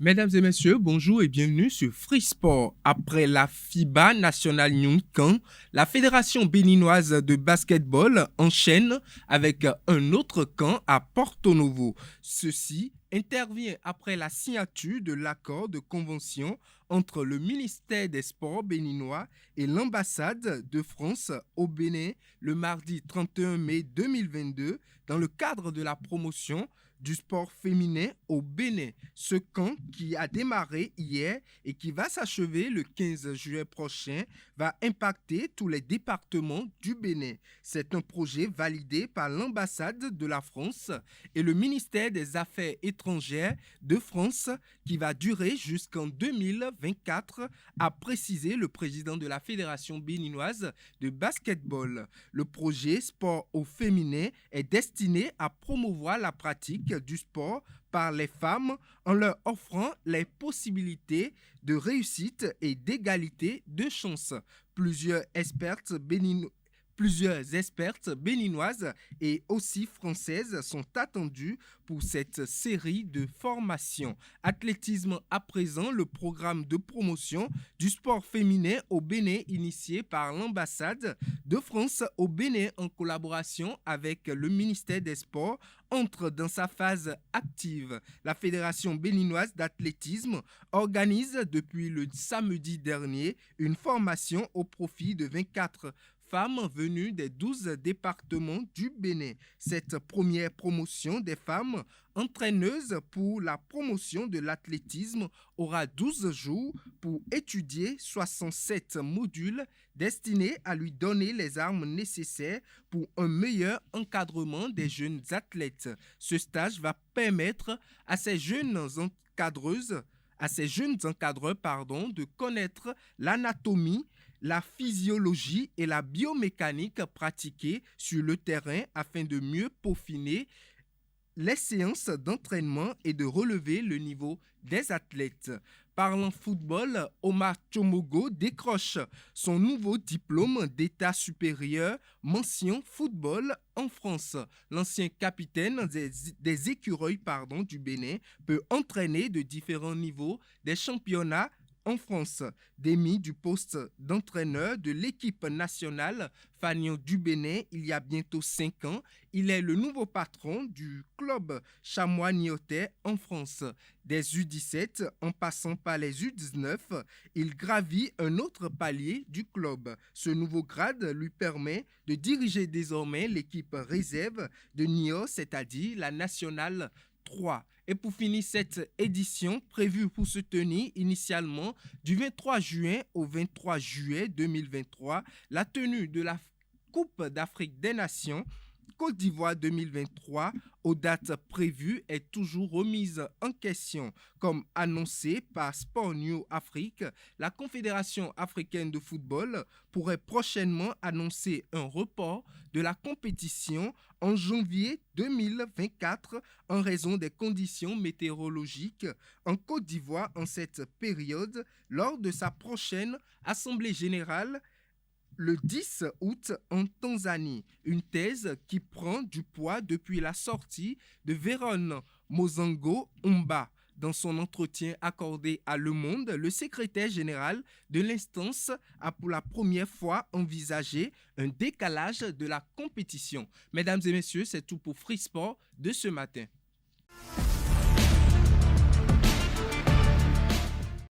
Mesdames et messieurs, bonjour et bienvenue sur Free Sport. Après la FIBA National Young Camp, la Fédération béninoise de basketball enchaîne avec un autre camp à Porto Novo. Ceci intervient après la signature de l'accord de convention entre le ministère des Sports béninois et l'ambassade de France au Bénin le mardi 31 mai 2022 dans le cadre de la promotion du sport féminin au Bénin. Ce camp qui a démarré hier et qui va s'achever le 15 juillet prochain va impacter tous les départements du Bénin. C'est un projet validé par l'ambassade de la France et le ministère des Affaires étrangères de France qui va durer jusqu'en 2024, a précisé le président de la Fédération béninoise de basketball. Le projet Sport au féminin est destiné à promouvoir la pratique du sport par les femmes en leur offrant les possibilités de réussite et d'égalité de chances. Plusieurs expertes béninoises et aussi françaises sont attendues pour cette série de formations. Athlétisme à présent, le programme de promotion du sport féminin au Bénin initié par l'ambassade de France au Bénin en collaboration avec le ministère des Sports entre dans sa phase active. La Fédération béninoise d'athlétisme organise depuis le samedi dernier une formation au profit de 24 femmes venues des 12 départements du Bénin. Cette première promotion des femmes entraîneuses pour la promotion de l'athlétisme aura 12 jours pour étudier 67 modules destinés à lui donner les armes nécessaires pour un meilleur encadrement des jeunes athlètes. Ce stage va permettre à ces jeunes encadreurs de connaître l'anatomie, la physiologie et la biomécanique pratiquées sur le terrain afin de mieux peaufiner les séances d'entraînement et de relever le niveau des athlètes. Parlant football, Omar Tchomogo décroche son nouveau diplôme d'état supérieur mention football en France. L'ancien capitaine des écureuils du Bénin peut entraîner de différents niveaux des championnats en France. Démis du poste d'entraîneur de l'équipe nationale Fanion du Bénin il y a bientôt 5 ans, il est le nouveau patron du club Chamois Niortais en France. Des U17 en passant par les U19, il gravit un autre palier du club. Ce nouveau grade lui permet de diriger désormais l'équipe réserve de Niort, c'est-à-dire la nationale 3. Et pour finir cette édition prévue pour se tenir initialement du 23 juin au 23 juillet 2023, la tenue de la Coupe d'Afrique des Nations Côte d'Ivoire 2023 aux dates prévues est toujours remise en question. Comme annoncé par Sport New Afrique, la Confédération africaine de football pourrait prochainement annoncer un report de la compétition en janvier 2024 en raison des conditions météorologiques en Côte d'Ivoire en cette période lors de sa prochaine Assemblée générale le 10 août en Tanzanie, une thèse qui prend du poids depuis la sortie de Véron Mozango Umba. Dans son entretien accordé à Le Monde, le secrétaire général de l'instance a pour la première fois envisagé un décalage de la compétition. Mesdames et messieurs, c'est tout pour Free Sport de ce matin.